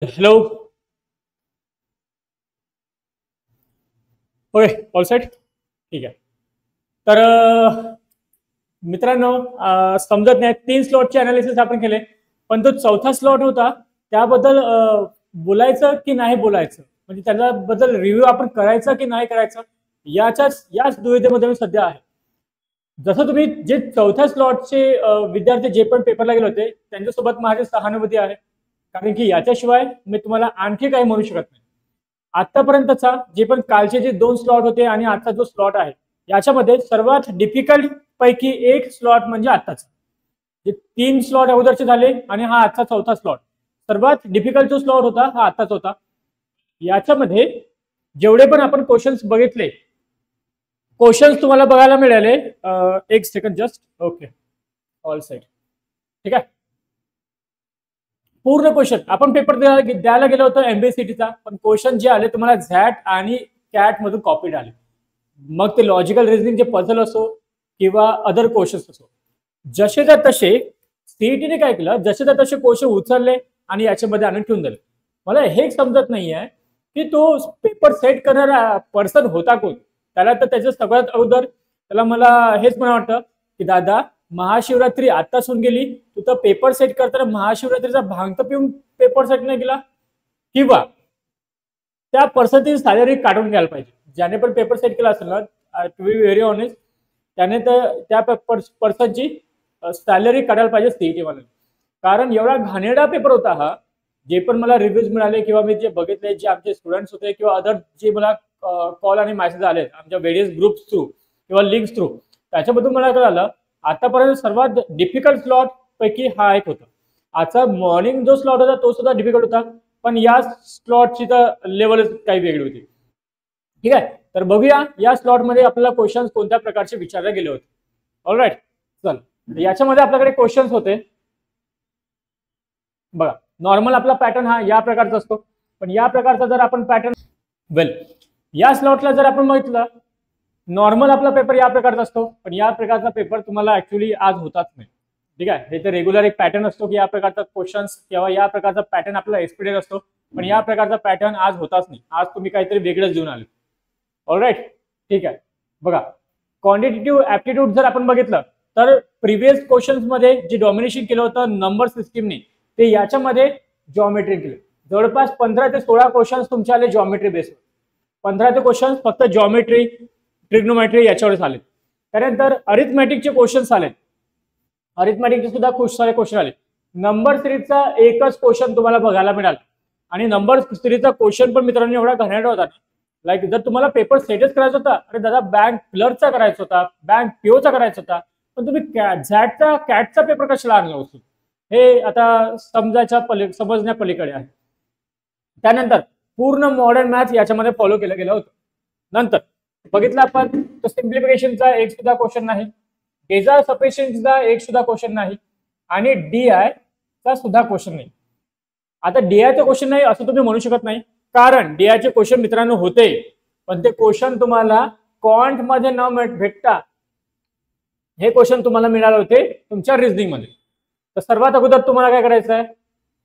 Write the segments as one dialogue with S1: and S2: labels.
S1: Hello. Okay, all set. ठीक आहे. तर मित्रांनो, समजत नाही, 3 स्लॉटचे अनालिसिस आपण केले, पण तो चौथा स्लॉट होता त्याबद्दल बोलायचं की नाही बोलायचं, म्हणजे त्याच्याबद्दल रिव्ह्यू आपण करायचा की नाही करायचं, याच दुविधेमध्ये मी सध्या आहे. जसं तुम्ही जे चौथ्या स्लॉटचे विद्यार्थी जे पण पेपरला गेले होते त्यांच्यासोबत माझी सहानुभूती आहे, कारण की याच्याशिवाय मी तुम्हाला आणखी काही म्हणू शकत नाही. आतापर्यंतचा जे पण कालचे जे 2 स्लॉट होते आणि आजचा जो स्लॉट आहे याच्यामध्ये सर्वात डिफिकल्ट पैकी एक स्लॉट म्हणजे आत्ताचा. जे 3 स्लॉट अगोदरचे झाले आणि हा आजचा चौथा स्लॉट, सर्वात डिफिकल्ट जो स्लॉट होता हा आत्ताच होता. याच्यामध्ये जेवढे पण आपण क्वेश्चन्स बघितले, क्वेश्चन्स तुम्हाला बघायला मिळाले, एक second just. Okay, all side. ठीक आहे. पूर्ण क्वेश्चन आपण पेपर द्यायला गेलो होतो एमबीसीटीचा, पण क्वेश्चन जे आले तुम्हाला झॅट आणि कॅट मधून कॉपीड आले. मग ते लॉजिकल रिझनिंगचे पझल असो किंवा अदर क्वेश्चन्स असो, जसे तर तसे सीईटीने काय केलं, जसे तर तसे क्वेश्चन उचलले आणि याच्यामध्ये आणून ठेवून दिले. मला हे समजत नाहीये की तो पेपर सेट करणारा पर्सन होता कोण. त्याला तर त्याचं सगळ्यात अगोदर त्याला मला हेच म्हणा वाटतं की दादा, महाशिवरात्री आत्ताच होऊन गेली, तू तर पेपर सेट करताना महाशिवरात्रीचा भांग तर पिऊन पेपर सेट नाही केला, किंवा त्या पर्सनची सॅलरी काढून घ्यायला पाहिजे. ज्याने पण पेपर सेट केला असेल ना, टू बी व्हेरी ऑनेस्ट, त्याने तर त्या पर्सनची सॅलरी काढायला पाहिजे सीईटी वाल्याने. कारण एवढा घाणेरडा पेपर होता हा. जे पण मला रिव्ह्यूज मिळाले किंवा मी जे बघितले, जे आमचे स्टुडंट्स होते किंवा अदर जे मला कॉल आणि मेसेज आले आमच्या व्हेरियस ग्रुप्स थ्रू किंवा लिंक्स थ्रू, त्याच्याबद्दल मला कळालं आतापर्यंत सर्वात डिफिकल्ट स्लॉट पैकी हा एक होता. आजचा मॉर्निंग जो स्लॉट होता तो सुद्धा डिफिकल्ट होता, पण या स्लॉटची तर लेवलच काही वेगळी होती. ठीक आहे. तर बघूया या स्लॉट मध्ये आपल्याला क्वेश्चन्स कोणत्या प्रकारचे विचारले गेले होते. ऑलराईट, चल. याच्यामध्ये आपल्याकडे क्वेश्चन्स होते बघा. नॉर्मल आपला पॅटर्न हा या प्रकारचा असतो, पण या प्रकारचा जर आपण पॅटर्न या स्लॉटला जर आपण बघितलं, नॉर्मल आपला पेपर या प्रकारचा असतो, पण या प्रकारचा पेपर तुम्हाला ऍक्च्युली आज होताच नाही. ठीक आहे. हे तर रेग्युलर एक पॅटर्न असतो की या प्रकारचा क्वेश्चन्स किंवा या प्रकारचा पॅटर्न आपल्याला एक्सपेक्टेड असतो, पण या प्रकारचा पॅटर्न आज होताच नाही. आज तुम्ही काहीतरी वेगळंच घेऊन आले. ऑलराईट, ठीक आहे. बघा, क्वांटिटेटिव्ह ऍप्टिट्यूड जर आपण बघितलं तर प्रिव्हियस क्वेश्चन्स मध्ये जे डॉमिनेशन केलं होतं नंबर सिस्टीमने, ते याच्यामध्ये जॉमेट्री केले. जवळपास 15 ते 16 क्वेश्चन्स तुमचे आले जॉमेट्री बेसवर. 15 ते क्वेश्चन फक्त जॉमेट्री, ट्रिग्नोमेट्री याच्यावरच आले. त्यानंतर अरिथमॅटिकचे क्वेश्चन्स आले. अरिथमॅटिकचे सुद्धा खूप सारे क्वेश्चन आले. नंबर सिरीजचा एकच क्वेश्चन तुम्हाला बघायला मिळाला, आणि नंबर सिरीजचा क्वेश्चन पण मित्रांनो एवढा घाणेरडा होता. लाईक जर तुम्हाला पेपर सेटच करायचा होता, अरे दादा बँक क्लर्कचा करायचा होता, बँक पीओचा करायचा होता, पण तुम्ही झॅटचा कॅटचा पेपर कशाला आणला होतो, हे आता समजण्या पलीकडे आहे. त्यानंतर पूर्ण मॉडर्न मॅथ्स याच्यामध्ये फॉलो केलं गेलं होतं. नंतर बघितलं आपण तर सिम्प्लिफिकेशनचा एक सुद्धा क्वेश्चन नाही, डेझा सफिशियन्सीचा एक सुद्धा क्वेश्चन नाही, आणि डीआय चा सुद्धा क्वेश्चन नाही. आता डीआयचा क्वेश्चन नाही असं तुम्ही म्हणू शकत नाही, कारण डीआयचे क्वेश्चन मित्रांनो होते, पण ते क्वेश्चन तुम्हाला क्वांट मध्ये न भेटता हे क्वेश्चन तुम्हाला मिळाले होते तुमच्या रिझनिंग मध्ये. तर सर्वात अगोदर तुम्हाला काय करायचं आहे,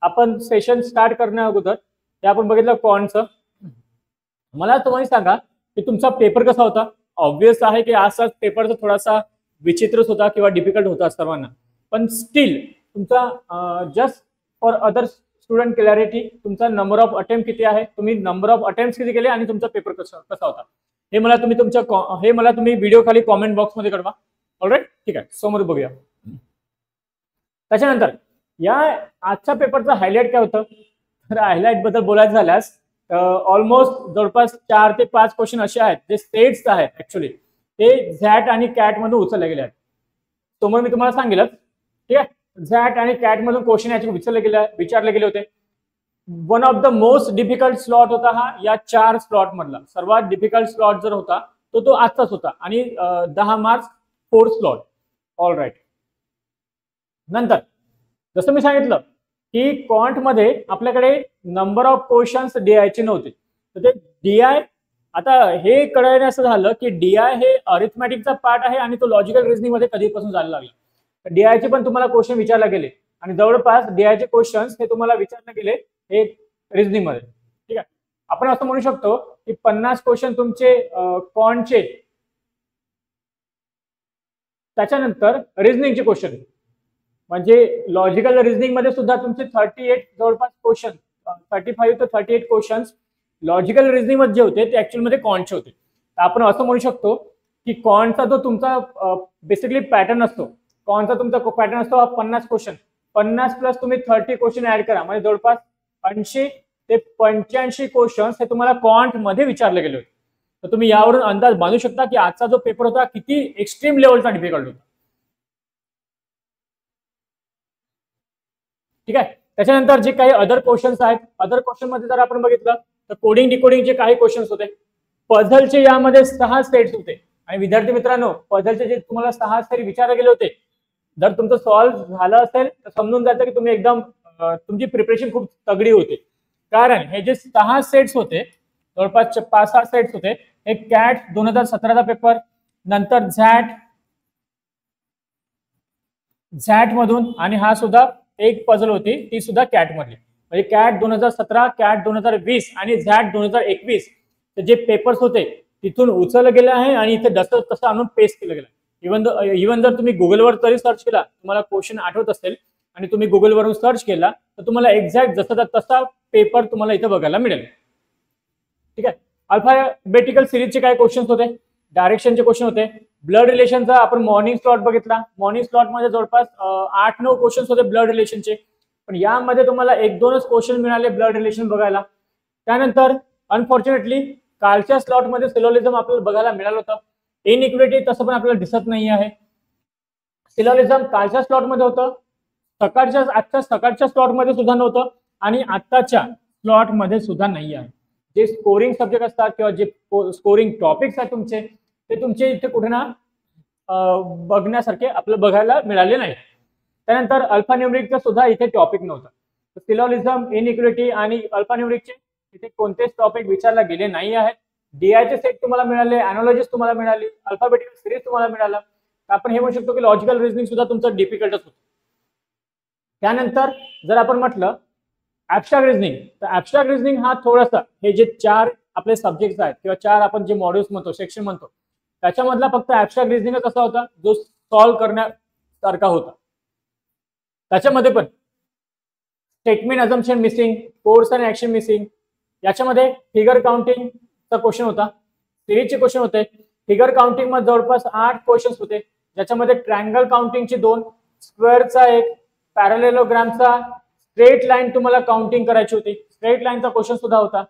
S1: आपण सेशन स्टार्ट करण्या अगोदर ते आपण बघितलं क्वांटचं. मला तुम्हाला सांगा की तुमचा पेपर कसा होता. ऑब्वियस आहे की आजचा पेपरचा थोडासा विचित्रच होता किंवा डिफिकल्ट होता सर्वांना, पण स्टील तुमचा just for other student clarity, तुमचा नंबर ऑफ अटेम्प्ट किती आहे, तुम्ही नंबर ऑफ अटेम्प्ट किती केले आणि तुमचा पेपर कसा होता, हे मला तुम्ही व्हिडिओ खाली कॉमेंट बॉक्स मध्ये कळवा. ऑलराईट, ठीक आहे. समोर बघूया. त्याच्यानंतर या आजच्या पेपरचा हायलाइट काय होतं, तर हायलाइट बद्दल बोलायचं झाल्यास ऑलमोस्ट जवळपास 4 ते 5 क्वेश्चन असे आहेत जे स्टेट्स आहेत, ऍक्च्युली ते झॅट आणि कॅट मधून उचलले गेले आहेत. समोर मी तुम्हाला सांगेलच. ठीक आहे. झॅट आणि कॅट मधून क्वेश्चन याचे विचारले गेले होते. One of the most difficult slot होता हा या 4 स्लॉट मधला. सर्वात डिफिकल्ट स्लॉट जर होता तो आजचाच होता, आणि 10 मार्च 4 स्लॉट. All right. नंतर जसं मी सांगितलं की क्वांट मध्ये आपल्याकडे नंबर ऑफ क्वेश्चन्स डीआयचे नव्हते, तर ते डीआय आता हे कळण्यास असं झालं की डीआय हे अरिथमॅटिकचा पार्ट आहे आणि तो लॉजिकल रिझनिंग मध्ये कधीपासून जायला लागला. डीआयचे पण तुम्हाला क्वेश्चन विचारले गेले, आणि जवळपास डीआयचे क्वेश्चन्स हे तुम्हाला विचारले गेले हे रिझनिंग मध्ये. ठीक आहे, आपण असं म्हणू शकतो की 50 क्वेश्चन तुमचे कॉन्टचे, त्याच्यानंतर रिझनिंगचे क्वेश्चन, म्हणजे लॉजिकल रिझनिंग मध्ये सुद्धा तुमचे 38 जवळपास क्वेश्चन, 35 ते 38 क्वेश्चन लॉजिकल रिझनिंग मध्ये जे होते ते ऍक्च्युअल मध्ये कॉन्टचे होते. तर आपण असं म्हणू शकतो की कॉन्टचा जो तुमचा बेसिकली पॅटर्न असतो, कॉन्टचा तुमचा पॅटर्न असतो 50 क्वेश्चन, 50 प्लस तुम्ही 30 क्वेश्चन ऍड करा, म्हणजे जवळपास 80 ते 85 क्वेश्चन हे तुम्हाला कॉन्ट मध्ये विचारले गेले होते. तर तुम्ही यावरून अंदाज बांधू शकता की आजचा जो पेपर होता किती एक्स्ट्रीम लेवलचा डिफिकल्ट होता. ठीक आहे, त्याच्यानंतर जे काही अदर क्वेश्चन्स आहेत, अदर क्वेश्चन मध्ये जर आपण बघितलं तर कोडिंग डिकोडिंगचे काही क्वेश्चन्स होते, पझलचे यामध्ये 6 सेट्स होते. आणि विद्यार्थी मित्रांनो, पझलचे जे तुम्हाला 6 सेट विचारले गेले होते, जर तुमचं सॉल्व्ह झालं असेल तर समजून जातं की तुम्ही एकदम तुमची प्रिपरेशन खूप तगडी होते. कारण हे जे 6 सेट्स होते, जवळपास 5-6 सेट्स होते, हे कॅट 2017चा पेपर, नंतर झॅट मधून, आणि हा सुद्धा एक पझल होती ती सुद्धा कॅट मधली, म्हणजे कॅट 2017, कॅट 2020 आणि झॅट 2021 जे पेपर्स होते तिथून उचललं गेलं आहे आणि इथे जसं तसं आणून पेस्ट केलं गेलं. इवन जर तुम्ही गुगलवर तरी सर्च केला, तुम्हाला क्वेश्चन आठवत असेल आणि तुम्ही गुगलवरून सर्च केला तर तुम्हाला एक्झॅक्ट जसा तसा पेपर तुम्हाला इथे बघायला मिळेल. ठीक आहे, अल्फाबेटिकल सिरीजचे काय क्वेश्चन होते, डायरेक्शनचे क्वेश्चन होते, ब्लड रिलेशनचा आपण मॉर्निंग स्लॉट बघितला, मॉर्निंग स्लॉट मध्ये जवळपास 8-9 क्वेश्चन होते ब्लड रिलेशनचे, पण यामध्ये तुम्हाला 1-2च क्वेश्चन मिळाले ब्लड रिलेशन बघायला. त्यानंतर अनफॉर्च्युनेटली कालच्या स्लॉट मध्ये सिलोलिझम आपल्याला बघायला मिळालं होतं, इनइक्विटी तसं पण आपल्याला दिसत नाही आहे. सिलोलिझम कालच्या स्लॉट मध्ये होतं, आजच्या सकाळच्या स्लॉट मध्ये सुद्धा नव्हतं आणि आत्ताच्या स्लॉट मध्ये सुद्धा नाही आहे. जे स्कोरिंग सब्जेक्ट असतात किंवा जे स्कोरिंग टॉपिक्स आहेत तुमचे, ते तुमचे इथे कुठे ना बघण्यासारखे आपल्याला बघायला मिळाले नाही. त्यानंतर अल्फान्यूमरिकचा सुद्धा इथे टॉपिक नव्हता. सिलोलिझम, इनइक्विटी आणि अल्फान्यूमरिकचे इथे कोणतेच टॉपिक विचारला गेले नाही आहेत. डीआयचे सेट तुम्हाला मिळाले, अॅनालॉजीज तुम्हाला मिळाली, अल्फाबेटिकल सिरीज तुम्हाला मिळाला. आपण हे म्हणू शकतो की लॉजिकल रिझनिंग सुद्धा तुमचं डिफिकल्टच होतं. त्यानंतर जर आपण म्हटलं ऍब्स्ट्रॅक्ट रिझनिंग, तर ऍब्स्ट्रॅक्ट रिझनिंग हा थोडासा, हे जे 4 आपले सब्जेक्ट आहेत किंवा 4 आपण जे मॉड्यूल्स म्हणतो, सेक्शन म्हणतो, त्याच्यामधला फक्त ऍब्स्ट्रॅक्ट रिझनिंगच असा होता जो सॉल्व्ह करण्यासारखा होता. त्याच्यामध्ये पण स्टेटमेंट अझम्पशन मिसिंग, कोर्स आणि ऍक्शन मिसिंग, याच्यामध्ये फिगर काउंटिंगचा क्वेश्चन होता, सिरीजचे क्वेश्चन होते. फिगर काउंटिंग मध्ये जवळपास 8 क्वेश्चन्स होते, ज्याच्यामध्ये ट्रायंगल काउंटिंगचे 2, स्क्वेअरचा 1, पॅरलेलोग्रामचा, स्ट्रेट लाईन तुम्हाला काउंटिंग करायची होती, स्ट्रेट लाईनचा क्वेश्चन सुद्धा होता,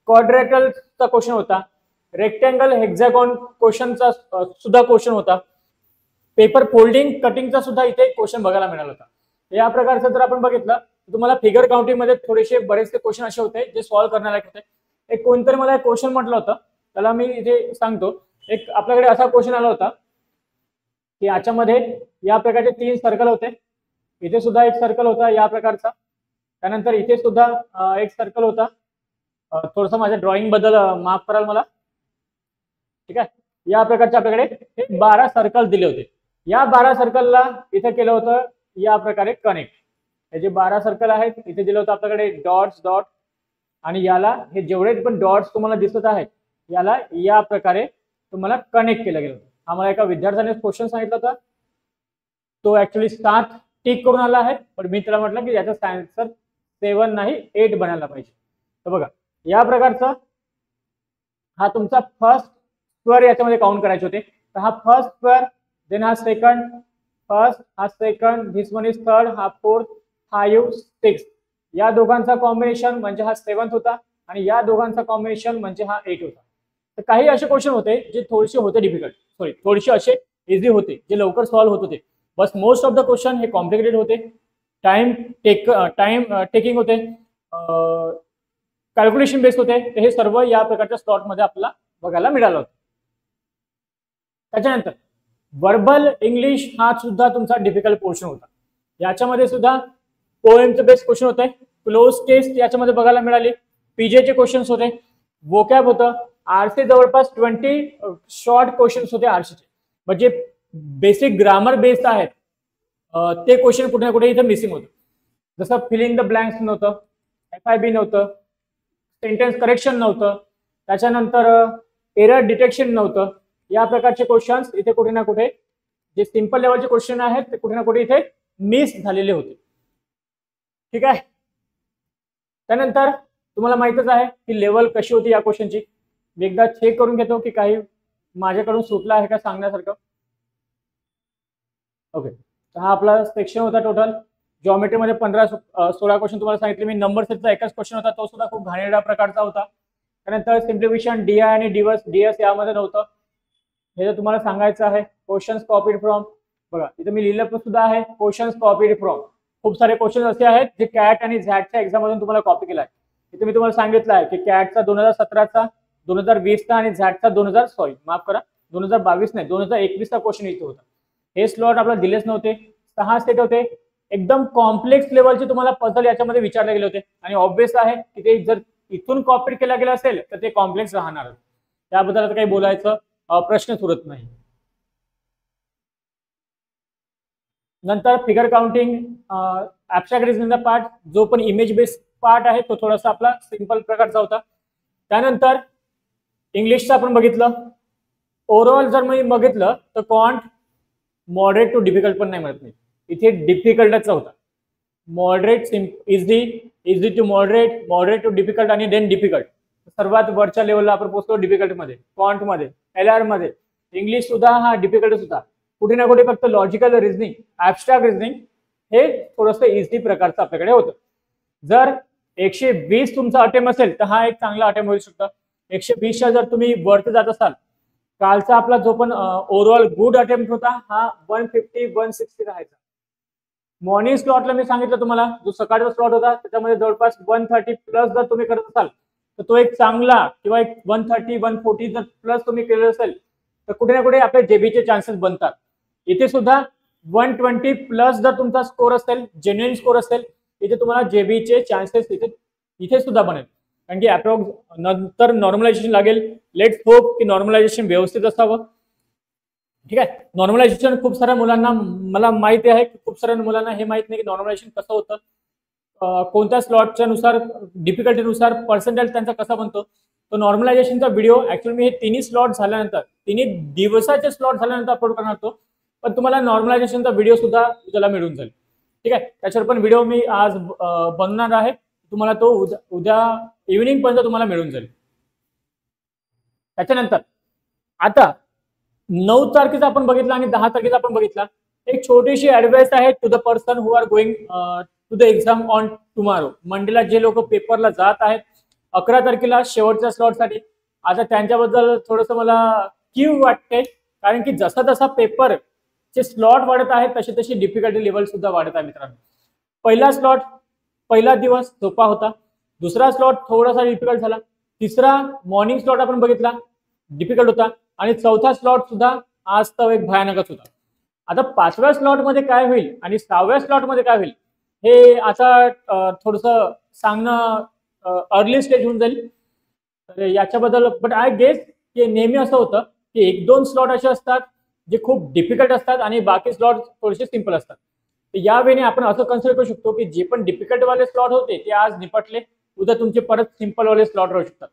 S1: क्वाड्रेटलचा क्वेश्चन होता, रेक्टेंगल हेक्झॅगॉन क्वेश्चनचा सुद्धा क्वेश्चन होता, पेपर फोल्डिंग कटिंगचा सुद्धा इथे क्वेश्चन बघायला मिळाला होता. या प्रकारचं जर आपण बघितलं तर तुम्हाला फिगर काउंटिंग मध्ये थोडेसे बरेचसे क्वेश्चन असे होते जे सॉल्व्ह करण्यालायक होते. एक कोणतरी मला एक क्वेश्चन म्हटलं होतं, त्याला मी इथे सांगतो. एक आपल्याकडे असा क्वेश्चन आला होता की याच्यामध्ये या प्रकारचे 3 सर्कल होते, इथे सुद्धा एक सर्कल होता या प्रकारचा, त्यानंतर इथे सुद्धा एक सर्कल होता. थोडंसं माझ्या ड्रॉइंग बद्दल माफ कराल मला. ठीक आहे, या प्रकारचे आपल्याकडे 12 सर्कल दिले होते. या 12 सर्कलला इथे केलं होतं या प्रकारे कनेक्ट. हे जे 12 सर्कल आहेत इथे दिलं होतं आपल्याकडे डॉट्स डॉट, आणि याला हे जेवढे पण डॉट्स तुम्हाला दिसत आहेत याला या प्रकारे तुम्हाला कनेक्ट केलं गेलं होतं. आम्हाला एका विद्यार्थ्याने क्वेश्चन सांगितलं होता, तो ऍक्च्युली 7 टिक करून आला आहे, पण मी त्याला म्हटलं की याचा आन्सर 7 नाही 8 बनायला पाहिजे. तर बघा या प्रकारचा हा तुमचा फर्स्ट स्क्वेअर याच्यामध्ये काउंट करायचे होते. तर हा फर्स्ट स्क्वेअर, देन हा सेकंड, फर्स्ट हा second, this one is third, हा फोर्थ, 5, 6, या दोघांचा कॉम्बिनेशन म्हणजे हा 7th होता आणि या दोघांचा कॉम्बिनेशन म्हणजे हा 8 होता. तर काही असे क्वेश्चन होते जे थोडेसे होते डिफिकल्ट, थोडेसे असे इझी होते जे लवकर सॉल्व्ह होत होते. बस मोस्ट ऑफ द क्वेश्चन हे कॉम्प्लिकेटेड होते, टाइम टेकिंग होते, कॅल्क्युलेशन बेस्ड होते. हे सर्व या प्रकारच्या स्लॉट मध्ये आपल्याला बघायला मिळालं होतं. त्याच्यानंतर वर्बल इंग्लिश हा सुद्धा तुमचा डिफिकल्ट पोर्शन होता. याच्यामध्ये सुद्धा पोएमचं बेस्ड क्वेश्चन होते, क्लोज टेस्ट याच्यामध्ये बघायला मिळाली, पीजेचे क्वेश्चन्स होते, वोकॅब होतं, आरसी जवळपास 20 शॉर्ट क्वेश्चन्स होते आरसीचे, म्हणजे बेसिक ग्रामर बेस्ड आहेत ते क्वेश्चन कुठे ना कुठे इथे मिसिंग होतं. जसं फिलिंग द ब्लँक्स नव्हतं, FIB नव्हतं, सेंटेन्स करेक्शन नव्हतं, त्याच्यानंतर एरर डिटेक्शन नव्हतं. या प्रकारचे क्वेश्चन्स इथे कुठे ना कुठे जे सिंपल लेवलचे क्वेश्चन आहेत ते कुठे ना कुठे इथे मिस झालेले होते. ठीक आहे. त्यानंतर तुम्हाला माहितच आहे की लेवल कशी होती या क्वेश्चनची. मी एकदा चेक करून घेतो की काही माझ्याकडून सुटलं आहे का सांगण्यासारखं. ओके, तर हा आपला सेक्शन होता टोटल. जॉमेट्रीमध्ये 15-16 क्वेश्चन तुम्हाला सांगितले मी. नंबर सेटचा एकच क्वेश्चन होता, तो सुद्धा खूप घाणेरडा प्रकारचा होता. त्यानंतर सिम्प्लिफिकेशन DI आणि DS यामध्ये नव्हतं, हे जर तुम्हाला सांगायचं आहे. क्वेश्चन्स कॉपीड फ्रॉम, बघा इथे मी लिहिलं सुद्धा आहे क्वेश्चन्स कॉपीड फ्रॉम. खूप सारे क्वेश्चन असे आहेत जे कॅट आणि झॅटच्या एक्झाम मधून तुम्हाला कॉपी केला आहे. इथे मी तुम्हाला सांगितलं आहे की कॅटचा 2017चा, 2020चा आणि झॅटचा 2022 नाही 2021चा क्वेश्चन इथे होता. हे स्लॉट आपल्याला दिलेच नव्हते. 6 सेट होते, एकदम कॉम्प्लेक्स लेवलचे तुम्हाला पझल याच्यामध्ये विचारले गेले होते. आणि ऑब्वियस आहे की ते जर इथून कॉपी केला गेला असेल तर ते कॉम्प्लेक्स राहणार. त्याबद्दल आता काही बोलायचं प्रश्नच उरत नाही. नंतर फिगर काउंटिंग, ऍब्स्ट्रॅक्ट रिझनिंगचा पार्ट, जो पण इमेज बेस्ड पार्ट आहे तो थोडासा आपला सिंपल प्रकारचा होता. त्यानंतर इंग्लिशचं आपण बघितलं. ओव्हरऑल जर मी बघितलं तर क्वांट मॉडरेट टू डिफिकल्ट पण नाही म्हणत नाही, इथे डिफिकल्टच होता. Moderate, easy to moderate, moderate to difficult आणि देन डिफिकल्ट. सर्वात वरच्या लेवलला आपण पोहोचलो डिफिकल्ट मध्ये, क्वांट मध्ये, LR मध्ये. इंग्लिश सुद्धा हा डिफिकल्टच होता. कुठे ना कुठे फक्त लॉजिकल रिझनिंग, ऍब्स्ट्रॅक्ट रिझनिंग हे थोडंसं इझी प्रकारचं आपल्याकडे होतं. जर 120 तुमचा अटेम्प्ट असेल तर हा एक चांगला अटेम्प्ट होऊ शकतो. 120च्या जर तुम्ही वरती जात असाल, कालचा आपला जो पण ओव्हरऑल गुड अटेम्प्ट होता हा 150-160 राहायचा. मॉर्निंग स्लॉटला मी सांगितलं तुम्हाला, जो सकाळचा स्लॉट होता त्याच्यामध्ये जवळपास 130 प्लस जर तुम्ही करत असाल तर तो एक चांगला, किंवा एक 130-140 जर प्लस तुम्ही केलं असेल तर कुठे ना कुठे आपल्या जेबीचे चान्सेस बनतात. इथे सुद्धा 120 प्लस जर तुमचा स्कोर असेल, जेन्युइन स्कोर असेल, इथे तुम्हाला जेबीचे चान्सेस इथे सुद्धा बनेल. कारण की अप्रॉक्स नंतर नॉर्मलायझेशन लागेल. लेट्स होप की नॉर्मलायझेशन व्यवस्थित असावं. ठीक आहे. नॉर्मलायझेशन खूप साऱ्या मुलांना, मला माहिती आहे की खूप साऱ्या मुलांना हे माहित नाही की नॉर्मलायझेशन कसं होतं, कोणत्या स्लॉटच्या नुसार, डिफिकल्टीनुसार पर्सेंटेज त्यांचा कसा बनतो. तो नॉर्मलायझेशनचा व्हिडिओ ऍक्च्युअली मी हे तिन्ही स्लॉट झाल्यानंतर, तिन्ही दिवसाचे स्लॉट झाल्यानंतर अपलोड करणार होतो, पण तुम्हाला नॉर्मलायझेशनचा व्हिडिओ सुद्धा त्याला मिळून जाईल. ठीक आहे. त्याच्यावर पण व्हिडिओ मी आज बनवणार आहे, तुम्हाला तो उद्या इव्हिनिंग पर्यंत तुम्हाला मिळून जाईल. त्याच्यानंतर आता 9 तारखेचा आपण बघितला आणि 10 तारखेचा आपण बघितला. एक छोटीशी ऍडवाइस आहे to the person who are going to the exam on tomorrow. मंडेला जे लोक पेपरला जात आहेत, 11 तारखेला शेवटच्या स्लॉटसाठी. आता त्यांच्याबद्दल थोडंसं मला कीव वाटते, कारण की जसा जसा पेपरचे स्लॉट वाढत आहेत तशी तशी डिफिकल्टी लेवल सुद्धा वाढत आहे मित्रांनो. पहिला दिवस सोपा होता, दुसरा स्लॉट थोडासा डिफिकल्ट झाला, तिसरा मॉर्निंग स्लॉट आपण बघितला डिफिकल्ट होता, आणि चौथा स्लॉट सुद्धा आज तर एक भयानकच होता. आता 5व्या स्लॉट मध्ये काय होईल आणि 6व्या स्लॉट मध्ये काय होईल हे आता थोडंसं सांगणं अर्ली स्टेज होऊन जाईल याच्याबद्दल. बट आय गेस की नेहमी असं होतं की 1-2 स्लॉट असे असतात जे खूप डिफिकल्ट असतात आणि बाकी स्लॉट थोडेसे सिंपल असतात. तर यावेळी आपण असं कन्सिडर करू शकतो की जे पण डिफिकल्ट वाले स्लॉट होते ते आज निपटले, उद्या तुमचे परत सिंपल वाले स्लॉट राहू शकतात.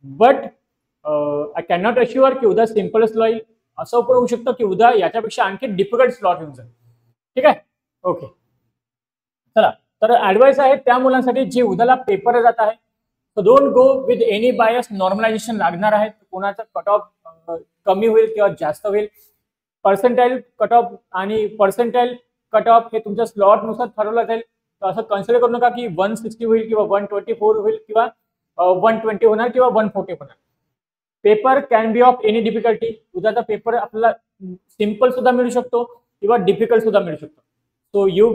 S1: But I can not assure की उद्या सिंपल स्लॉट, असं पण होऊ शकतं की उद्या याच्यापेक्षा आणखी डिफिकल्ट स्लॉट येऊन जाईल. ठीक आहे. ओके, चला. तर ऍडवाइस आहे त्या मुलांसाठी जे उद्याला पेपर जात आहे, so don't go with any bias. Normalisation लागणार आहे, कोणाचा कट ऑफ कमी होईल किंवा जास्त होईल, पर्सेंटाईल कट ऑफ आणि पर्सेंटाईल कट ऑफ हे तुमच्या स्लॉट नुसार ठरवलं जाईल. तर असं कन्सिडर करू नका की 160 होईल किंवा 124 होईल किंवा 120 होणार किंवा 140 होणार. Paper can be of any difficulty. उद्याचा पेपर आपल्याला सिंपल सुद्धा मिळू शकतो किंवा डिफिकल्ट सुद्धा मिळू शकतो. So you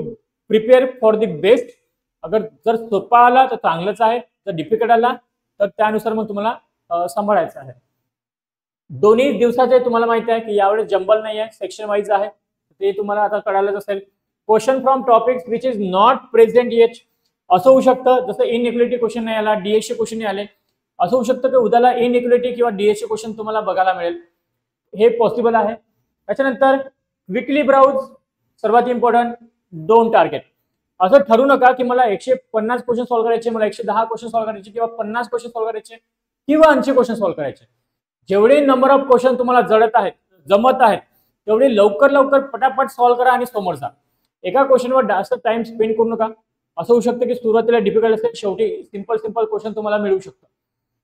S1: prepare for the best. अगर जर सोपा आला तर चांगलंच आहे, जर डिफिकल्ट आला तर त्यानुसार मग तुम्हाला सांभाळायचं आहे. दोन्ही दिवसाचे तुम्हाला माहिती आहे की यावेळेस जंबल नाही आहे, सेक्शन वाईज आहे, ते तुम्हाला आता कळायलाच असेल. Question from topics which is not present eight. असं होऊ शकतं जसं इनइक्वलिटी क्वेश्चन नाही आला, डीएसचे क्वेश्चन नाही आले, असं होऊ शकतं की उद्याला इनइक्वलिटी किंवा डीएसचे क्वेश्चन तुम्हाला बघायला मिळेल, हे पॉसिबल आहे. त्याच्यानंतर विकली ब्राउज सर्वात इम्पॉर्टंट, डोंट टार्गेट. असं ठरू नका की मला 150 क्वेश्चन सॉल्व्ह करायचे, मला 110 क्वेश्चन सॉल्व्ह करायचे किंवा 50 क्वेश्चन सॉल्व्ह करायचे किंवा 80 क्वेश्चन सॉल्व्ह करायचे. जेवढे नंबर ऑफ क्वेश्चन तुम्हाला जमत आहेत तेवढे लवकर पटापट सॉल्व्ह करा आणि समोर जा. एका क्वेश्चनवर जास्त टाइम स्पेंड करू नका. असं होऊ शकतं की सुरुवातीला डिफिकल्ट असेल, शेवटी सिंपल क्वेश्चन तुम्हाला मिळू शकतो.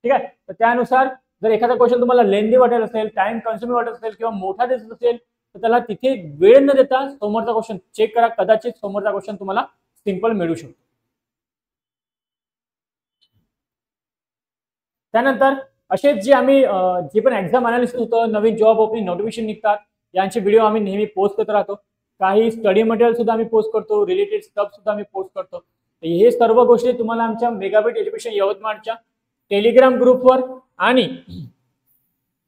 S1: ठीक आहे. तर त्यानुसार जर एखादा क्वेश्चन तुम्हाला लेंदी वाटत असेल, टाइम कन्झ्युमिंग वाटत असेल किंवा मोठा दिसत असेल तर त्याला तिथे वेळ न देता समोरचा क्वेश्चन चेक करा. कदाचित समोरचा क्वेश्चन तुम्हाला सिंपल मिळू शकतो. त्यानंतर असेच जे पण एक्झाम अनालिसिस होतं, नवीन जॉब ओपनिंग नोटिफिकेशन निघतात, यांचे व्हिडिओ आम्ही नेहमी पोस्ट करत राहतो. काही स्टडी मटेरियल सुद्धा आम्ही पोस्ट करतो, रिलेटेड स्टफ सुद्धा आम्ही पोस्ट करतो. हे सर्व गोष्टी तुम्हाला आमच्या मेगाबिट एज्युकेशन यवतमाळच्या टेलिग्राम ग्रुपवर आणि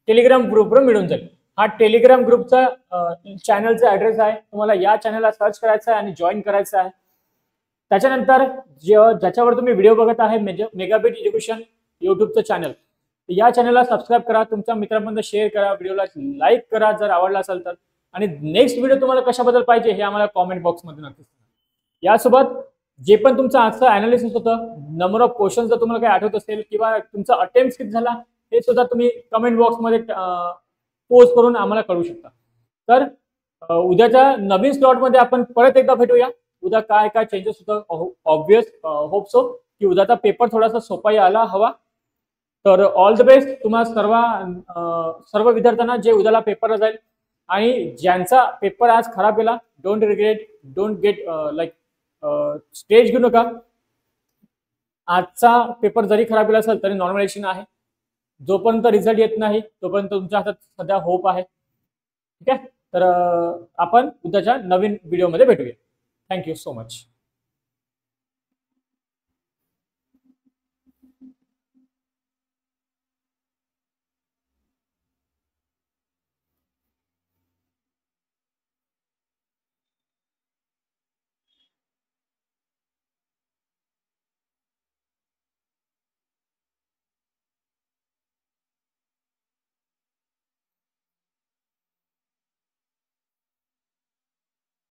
S1: टेलिग्राम ग्रुपवर मिळून जाईल. हा टेलिग्राम ग्रुपचा चॅनलचा ऍड्रेस आहे. तुम्हाला या चॅनलला सर्च करायचा आहे आणि जॉईन करायचं आहे. त्याच्यानंतर ज्याच्यावर तुम्ही व्हिडिओ बघत आहे मेगाबिट एज्युकेशन युट्यूबचं चॅनल, या चॅनलला सबस्क्राईब करा, तुमच्या मित्रांपर्यंत शेअर करा, व्हिडिओला लाईक करा जर आवडला असेल तर, आणि नेक्स्ट व्हिडिओ तुम्हाला कशाबद्दल पाहिजे हे आम्हाला कॉमेंट बॉक्समध्ये नक्की सांगा. यासोबत जे पण तुमचं आजचं अनालिसिस होतं, नंबर ऑफ क्वेश्चन जर तुम्हाला काही आठवत असेल किंवा तुमचा अटेम्प्ट किती झाला हे सुद्धा तुम्ही कमेंट बॉक्समध्ये पोस्ट करून आम्हाला कळू शकता. तर उद्याच्या नवीन स्लॉटमध्ये आपण परत एकदा भेटूया. उद्या काय काय चेंजेस होतं, ऑब्वियस होप सो की उद्याचा पेपर थोडासा सोपा यायला हवा. तर ऑल द बेस्ट तुम्हाला सर्व विद्यार्थ्यांना जे उद्याला पेपरला जाईल, आणि ज्यांचा पेपर आज खराब गेला, don't regret, don't get like stage घेऊ नका. आजचा पेपर जरी खराब गेला असेल तरी नॉर्मलायझेशन आहे. जोपर्यंत रिझल्ट येत नाही तोपर्यंत तुमच्या हातात सध्या होप आहे. ठीक आहे. तर आपण उद्याच्या नवीन व्हिडिओमध्ये भेटूया. Thank you so much.